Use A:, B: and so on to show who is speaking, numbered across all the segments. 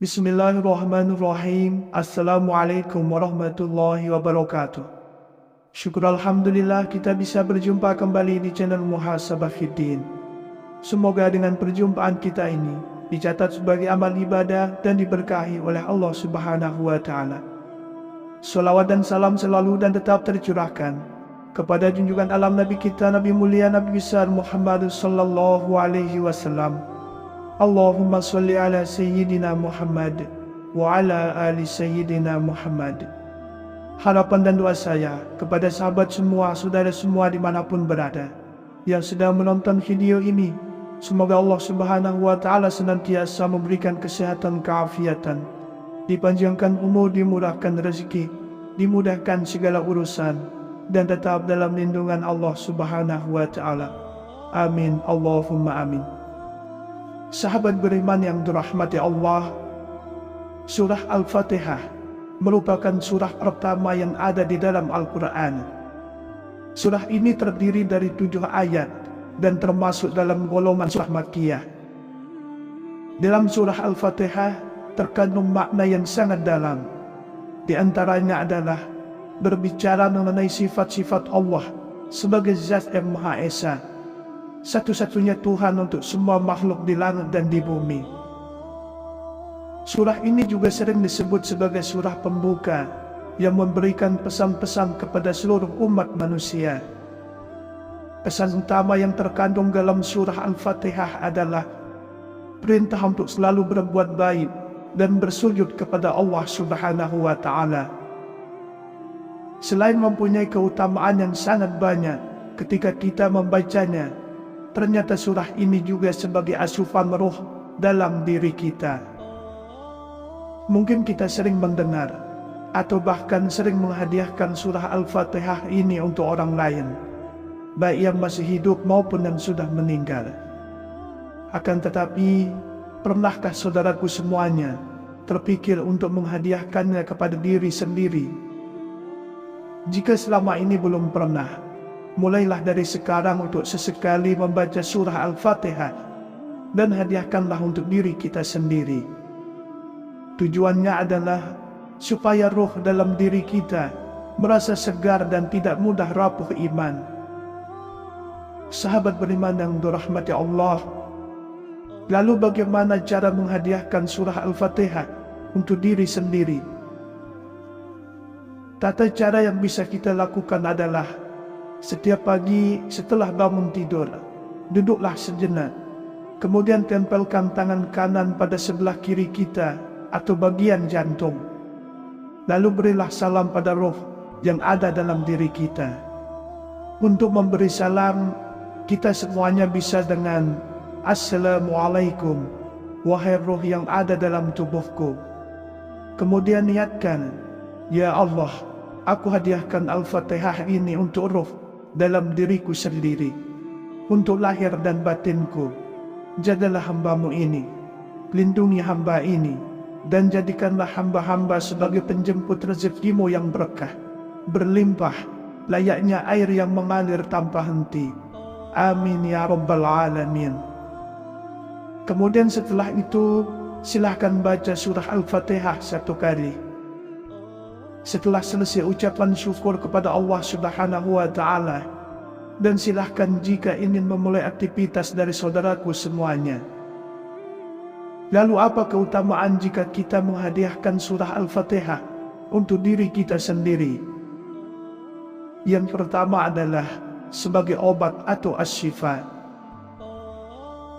A: Bismillahirrahmanirrahim. Assalamualaikum warahmatullahi wabarakatuh. Syukur Alhamdulillah kita bisa berjumpa kembali di channel Muhasabah Fiddin. Semoga dengan perjumpaan kita ini dicatat sebagai amal ibadah dan diberkahi oleh Allah Subhanahu wa Ta'ala. Salawat dan salam selalu dan tetap tercurahkan kepada junjungan alam Nabi kita, Nabi mulia, Nabi besar Muhammad sallallahu alaihi wasallam. Allahumma salli ala Sayyidina Muhammad wa ala ali Sayyidina Muhammad. Harapan dan doa saya kepada sahabat semua, saudara semua dimanapun berada yang sedang menonton video ini, semoga Allah Subhanahu wa Ta'ala senantiasa memberikan kesehatan, keafiatan, dipanjangkan umur, dimurahkan rezeki, dimudahkan segala urusan, dan tetap dalam lindungan Allah Subhanahu wa Ta'ala. Amin, Allahumma amin. Sahabat beriman yang dirahmati Allah, surah Al-Fatihah merupakan surah pertama yang ada di dalam Al-Quran. Surah ini terdiri dari 7 ayat dan termasuk dalam golongan surah Makkiyah. Dalam surah Al-Fatihah terkandung makna yang sangat dalam. Di antaranya adalah berbicara mengenai sifat-sifat Allah sebagai Zat yang Maha Esa, satu-satunya Tuhan untuk semua makhluk di langit dan di bumi. Surah ini juga sering disebut sebagai surah pembuka yang memberikan pesan-pesan kepada seluruh umat manusia. Pesan utama yang terkandung dalam surah Al-Fatihah adalah perintah untuk selalu berbuat baik dan bersujud kepada Allah Subhanahu wa Ta'ala. Selain mempunyai keutamaan yang sangat banyak ketika kita membacanya, ternyata surah ini juga sebagai asupan roh dalam diri kita. Mungkin kita sering mendengar atau bahkan sering menghadiahkan surah Al-Fatihah ini untuk orang lain, baik yang masih hidup maupun yang sudah meninggal. Akan tetapi, pernahkah saudaraku semuanya terpikir untuk menghadiahkannya kepada diri sendiri? Jika selama ini belum pernah, mulailah dari sekarang untuk sesekali membaca surah Al-Fatihah dan hadiahkanlah untuk diri kita sendiri. Tujuannya adalah supaya roh dalam diri kita merasa segar dan tidak mudah rapuh iman. Sahabat beriman yang dirahmati Allah, lalu bagaimana cara menghadiahkan surah Al-Fatihah untuk diri sendiri? Tata cara yang bisa kita lakukan adalah setiap pagi setelah bangun tidur, duduklah sejenak, kemudian tempelkan tangan kanan pada sebelah kiri kita atau bagian jantung. Lalu berilah salam pada roh yang ada dalam diri kita. Untuk memberi salam, kita semuanya bisa dengan Assalamualaikum, wahai roh yang ada dalam tubuhku. Kemudian niatkan, ya Allah, aku hadiahkan Al-Fatihah ini untuk roh dalam diriku sendiri, untuk lahir dan batinku. Jadilah hambamu ini, lindungi hamba ini, dan jadikanlah hamba-hamba sebagai penjemput rezekimu yang berkah, berlimpah, layaknya air yang mengalir tanpa henti. Amin ya Rabbal Alamin. Kemudian setelah itu, silahkan baca surah Al-Fatihah 1 kali. Setelah selesai ucapan syukur kepada Allah Subhanahu wa Ta'ala, dan silahkan jika ingin memulai aktivitas dari saudaraku semuanya. Lalu apa keutamaan jika kita menghadiahkan surah Al-Fatihah untuk diri kita sendiri? Yang pertama adalah sebagai obat atau as-syifa.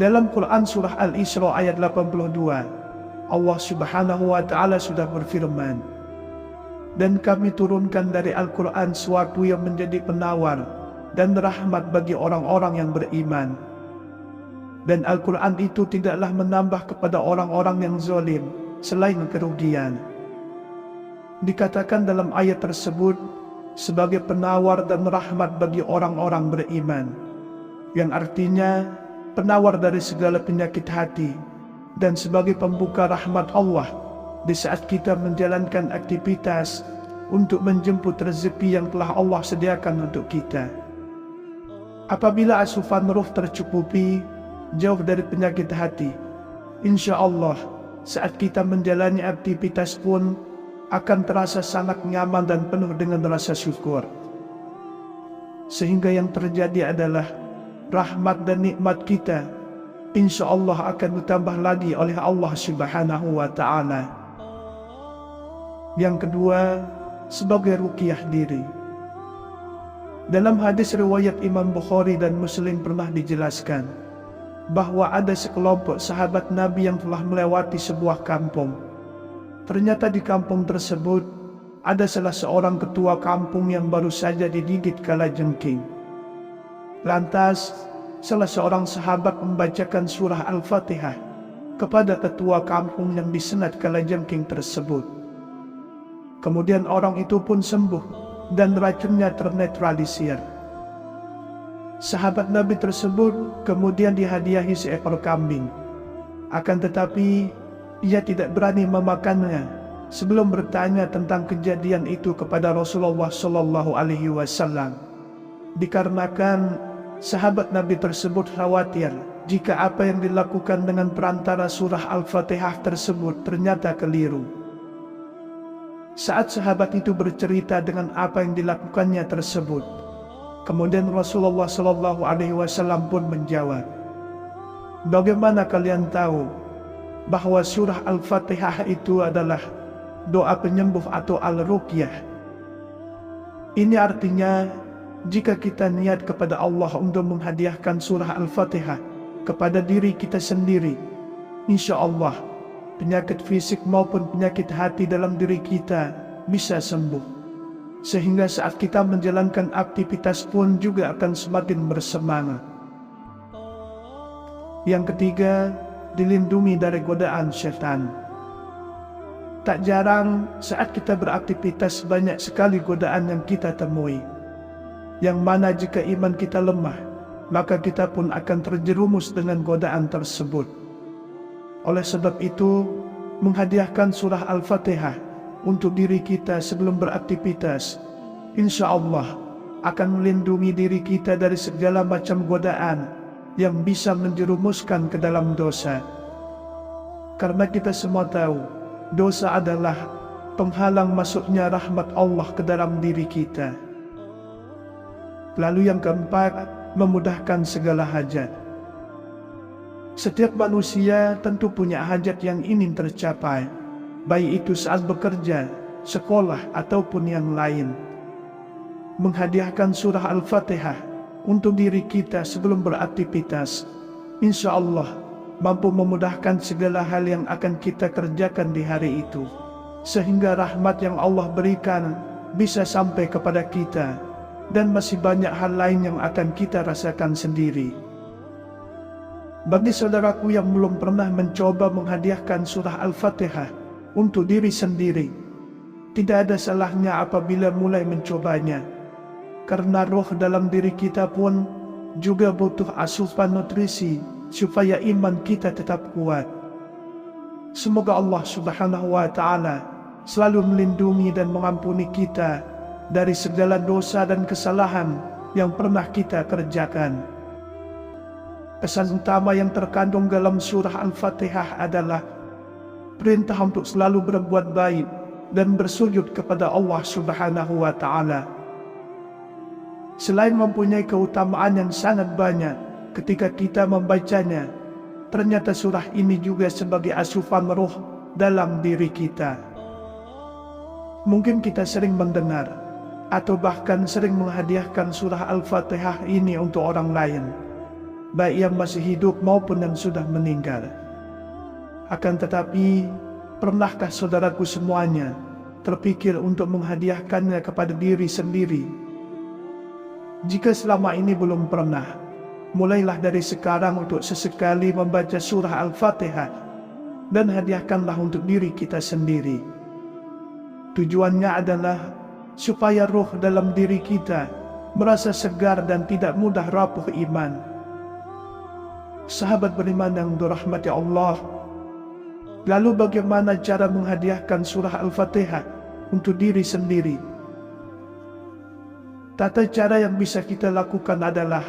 A: Dalam Quran surah Al-Isra ayat 82, Allah Subhanahu wa Ta'ala sudah berfirman, dan kami turunkan dari Al-Quran sesuatu yang menjadi penawar dan rahmat bagi orang-orang yang beriman. Dan Al-Quran itu tidaklah menambah kepada orang-orang yang zalim selain kerugian. Dikatakan dalam ayat tersebut sebagai penawar dan rahmat bagi orang-orang beriman, yang artinya penawar dari segala penyakit hati, dan sebagai pembuka rahmat Allah di saat kita menjalankan aktivitas untuk menjemput rezeki yang telah Allah sediakan untuk kita. Apabila asupan ruh tercukupi, jauh dari penyakit hati, insya Allah saat kita menjalani aktivitas pun akan terasa sangat nyaman dan penuh dengan rasa syukur. Sehingga yang terjadi adalah rahmat dan nikmat kita insya Allah akan ditambah lagi oleh Allah Subhanahu wa Ta'ala. Yang kedua, sebagai ruqyah diri. Dalam hadis riwayat Imam Bukhari dan Muslim pernah dijelaskan bahwa ada sekelompok sahabat Nabi yang telah melewati sebuah kampung. Ternyata di kampung tersebut ada salah seorang ketua kampung yang baru saja digigit kalajengking. Lantas salah seorang sahabat membacakan surah Al-Fatihah kepada ketua kampung yang disengat kalajengking tersebut. Kemudian orang itu pun sembuh dan racunnya ternetralisir. Sahabat Nabi tersebut kemudian dihadiahi seekor kambing. Akan tetapi ia tidak berani memakannya sebelum bertanya tentang kejadian itu kepada Rasulullah SAW. Dikarenakan sahabat Nabi tersebut khawatir jika apa yang dilakukan dengan perantara surah Al-Fatihah tersebut ternyata keliru. Saat sahabat itu bercerita dengan apa yang dilakukannya tersebut, kemudian Rasulullah SAW pun menjawab, "Bagaimana kalian tahu bahwa surah Al-Fatihah itu adalah doa penyembuh atau al-ruqyah?" Ini artinya jika kita niat kepada Allah untuk menghadiahkan surah Al-Fatihah kepada diri kita sendiri, insya Allah penyakit fisik maupun penyakit hati dalam diri kita bisa sembuh. Sehingga saat kita menjalankan aktivitas pun juga akan semakin bersemangat. Yang ketiga, dilindungi dari godaan setan. Tak jarang saat kita beraktivitas banyak sekali godaan yang kita temui, yang mana jika iman kita lemah, maka kita pun akan terjerumus dengan godaan tersebut. Oleh sebab itu, menghadiahkan surah Al-Fatihah untuk diri kita sebelum beraktivitas, insya Allah akan melindungi diri kita dari segala macam godaan yang bisa menjerumuskan ke dalam dosa. Karena kita semua tahu, dosa adalah penghalang masuknya rahmat Allah ke dalam diri kita. Lalu yang keempat, memudahkan segala hajat. Setiap manusia tentu punya hajat yang ingin tercapai, baik itu saat bekerja, sekolah, ataupun yang lain. Menghadiahkan surah Al-Fatihah untuk diri kita sebelum beraktivitas, insya Allah mampu memudahkan segala hal yang akan kita kerjakan di hari itu, sehingga rahmat yang Allah berikan bisa sampai kepada kita, dan masih banyak hal lain yang akan kita rasakan sendiri. Bagi saudaraku yang belum pernah mencoba menghadiahkan surah Al-Fatihah untuk diri sendiri, tidak ada salahnya apabila mulai mencobanya, karena roh dalam diri kita pun juga butuh asupan nutrisi supaya iman kita tetap kuat. Semoga Allah Subhanahu wa Ta'ala selalu melindungi dan mengampuni kita dari segala dosa dan kesalahan yang pernah kita kerjakan. Pesan utama yang terkandung dalam surah Al-Fatihah adalah perintah untuk selalu berbuat baik dan bersujud kepada Allah Subhanahu wa Ta'ala. Selain mempunyai keutamaan yang sangat banyak ketika kita membacanya, ternyata surah ini juga sebagai asupan roh dalam diri kita. Mungkin kita sering mendengar atau bahkan sering menghadiahkan surah Al-Fatihah ini untuk orang lain, baik yang masih hidup maupun yang sudah meninggal. Akan tetapi, pernahkah saudaraku semuanya terpikir untuk menghadiahkannya kepada diri sendiri? Jika selama ini belum pernah, mulailah dari sekarang untuk sesekali membaca surah Al-Fatihah dan hadiahkanlah untuk diri kita sendiri. Tujuannya adalah supaya roh dalam diri kita merasa segar dan tidak mudah rapuh iman. sahabat beriman yang dirahmati Allah, lalu bagaimana cara menghadiahkan surah Al-Fatihah untuk diri sendiri? Tata cara yang bisa kita lakukan adalah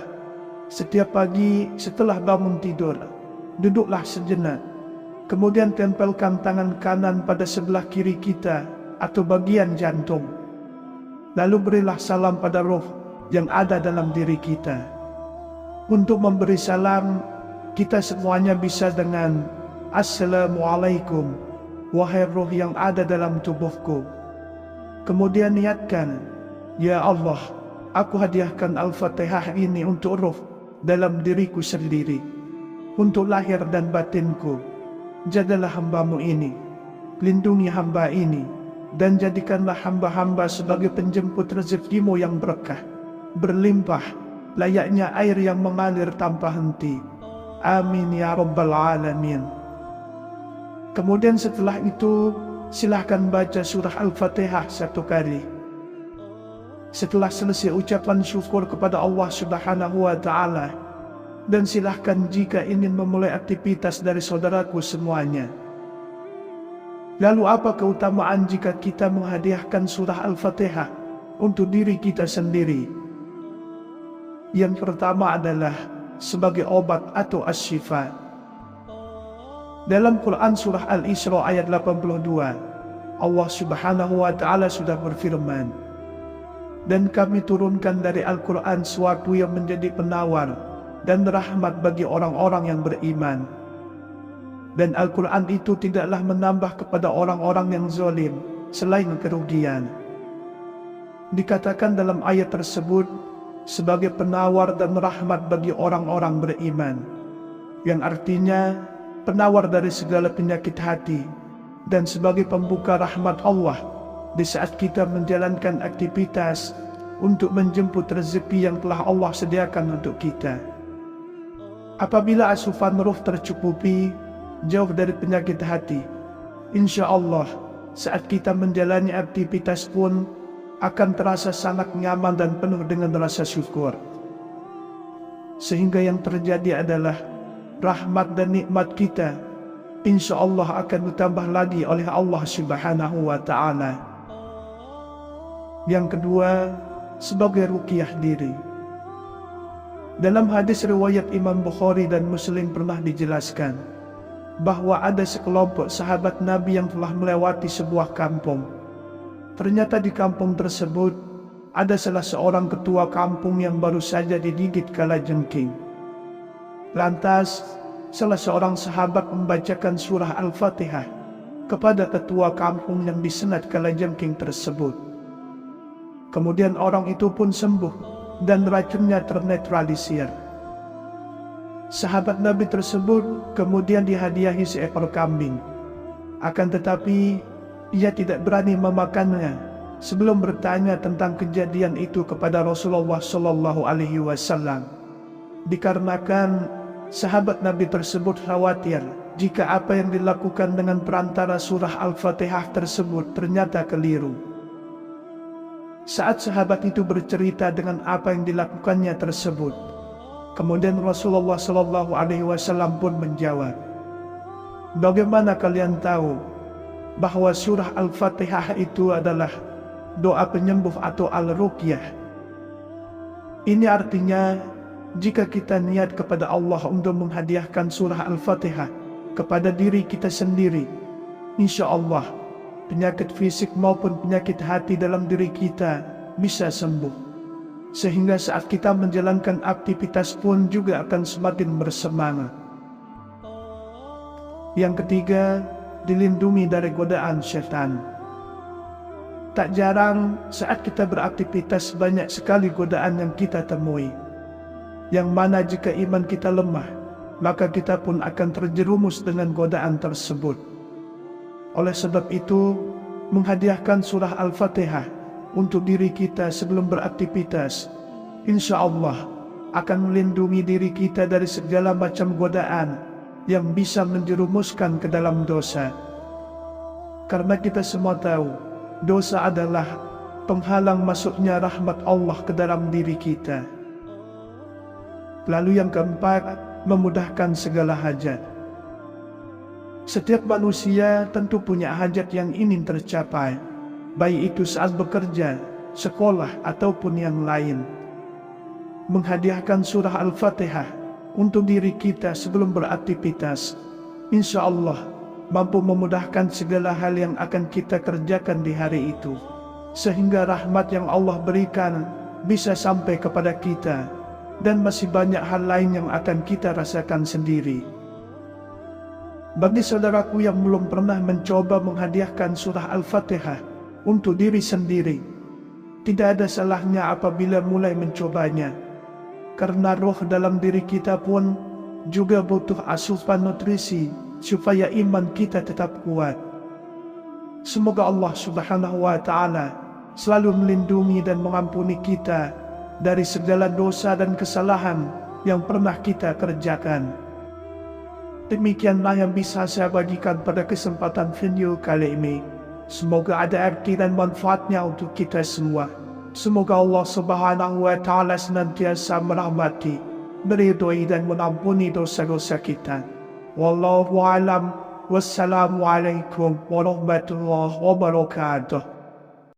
A: setiap pagi setelah bangun tidur, duduklah sejenak, kemudian tempelkan tangan kanan pada sebelah kiri kita atau bagian jantung. Lalu berilah salam pada roh yang ada dalam diri kita. Untuk memberi salam, kita semuanya bisa dengan Assalamualaikum, wahai roh yang ada dalam tubuhku. Kemudian niatkan, Ya Allah, aku hadiahkan Al-Fatihah ini untuk roh dalam diriku sendiri, untuk lahir dan batinku. Jadilah hamba-Mu ini, lindungi hamba ini, dan jadikanlah hamba-hamba sebagai penjemput rezeki-Mu yang berkah, berlimpah, layaknya air yang mengalir tanpa henti. Amin ya Rabbal Alamin. Kemudian setelah itu, silahkan baca surah Al-Fatihah 1 kali. Setelah selesai ucapan syukur kepada Allah Subhanahu wa Ta'ala, dan silahkan jika ingin memulai aktivitas dari saudaraku semuanya. Lalu apa keutamaan jika kita menghadiahkan surah Al-Fatihah untuk diri kita sendiri? Yang pertama adalah sebagai obat atau as-syifa. Dalam Quran surah Al-Isra ayat 82, Allah Subhanahu wa Ta'ala sudah berfirman, dan kami turunkan dari Al-Quran sesuatu yang menjadi penawar dan rahmat bagi orang-orang yang beriman. Dan Al-Quran itu tidaklah menambah kepada orang-orang yang zalim selain kerugian. Dikatakan dalam ayat tersebut sebagai penawar dan rahmat bagi orang-orang beriman, yang artinya penawar dari segala penyakit hati, dan sebagai pembuka rahmat Allah di saat kita menjalankan aktivitas untuk menjemput rezeki yang telah Allah sediakan untuk kita. Apabila asupan roh tercukupi, jauh dari penyakit hati, insya Allah saat kita menjalani aktivitas pun akan terasa sangat nyaman dan penuh dengan rasa syukur. Sehingga yang terjadi adalah rahmat dan nikmat kita insya Allah akan ditambah lagi oleh Allah Subhanahu wa Ta'ala. Yang kedua, sebagai ruqyah diri. Dalam hadis riwayat Imam Bukhari dan Muslim pernah dijelaskan bahwa ada sekelompok sahabat Nabi yang telah melewati sebuah kampung. Ternyata di kampung tersebut ada salah seorang ketua kampung yang baru saja digigit kalajengking. Lantas salah seorang sahabat membacakan surah Al-Fatihah kepada ketua kampung yang disengat kalajengking tersebut. Kemudian orang itu pun sembuh dan racunnya ternetralisir. Sahabat Nabi tersebut kemudian dihadiahi seekor kambing. Akan tetapi ia tidak berani memakannya sebelum bertanya tentang kejadian itu kepada Rasulullah SAW. Dikarenakan sahabat Nabi tersebut khawatir jika apa yang dilakukan dengan perantara surah Al-Fatihah tersebut ternyata keliru. Saat sahabat itu bercerita dengan apa yang dilakukannya tersebut, kemudian Rasulullah SAW pun menjawab, bagaimana kalian tahu bahwa surah Al-Fatihah itu adalah doa penyembuh atau al-ruqyah? Ini artinya jika kita niat kepada Allah untuk menghadiahkan surah Al-Fatihah kepada diri kita sendiri, insya Allah penyakit fisik maupun penyakit hati dalam diri kita bisa sembuh. Sehingga saat kita menjalankan aktivitas pun juga akan semakin bersemangat. Yang ketiga, dilindungi dari godaan setan. Tak jarang saat kita beraktivitas banyak sekali godaan yang kita temui, yang mana jika iman kita lemah, maka kita pun akan terjerumus dengan godaan tersebut. Oleh sebab itu, menghadiahkan surah Al-Fatihah untuk diri kita sebelum beraktivitas, insya Allah akan melindungi diri kita dari segala macam godaan yang bisa menjerumuskan ke dalam dosa. Karena kita semua tahu, dosa adalah penghalang masuknya rahmat Allah ke dalam diri kita. Lalu yang keempat, memudahkan segala hajat. Setiap manusia tentu punya hajat yang ingin tercapai, baik itu saat bekerja, sekolah, ataupun yang lain. Menghadiahkan surah Al-Fatihah untuk diri kita sebelum beraktivitas, insya Allah mampu memudahkan segala hal yang akan kita kerjakan di hari itu, sehingga rahmat yang Allah berikan bisa sampai kepada kita, dan masih banyak hal lain yang akan kita rasakan sendiri. Bagi saudaraku yang belum pernah mencoba menghadiahkan surah Al-Fatihah untuk diri sendiri, tidak ada salahnya apabila mulai mencobanya, karena roh dalam diri kita pun juga butuh asupan nutrisi supaya iman kita tetap kuat. Semoga Allah Subhanahu wa Ta'ala selalu melindungi dan mengampuni kita dari segala dosa dan kesalahan yang pernah kita kerjakan. Demikianlah yang bisa saya bagikan pada kesempatan video kali ini. Semoga ada arti dan manfaatnya untuk kita semua. Semoga Allah Subhanahu wa Ta'ala senantiasa merahmati, meridhoi dan mengampuni dosa-dosa kita. Wallahu a'lam. Wassalamualaikum warahmatullahi wabarakatuh.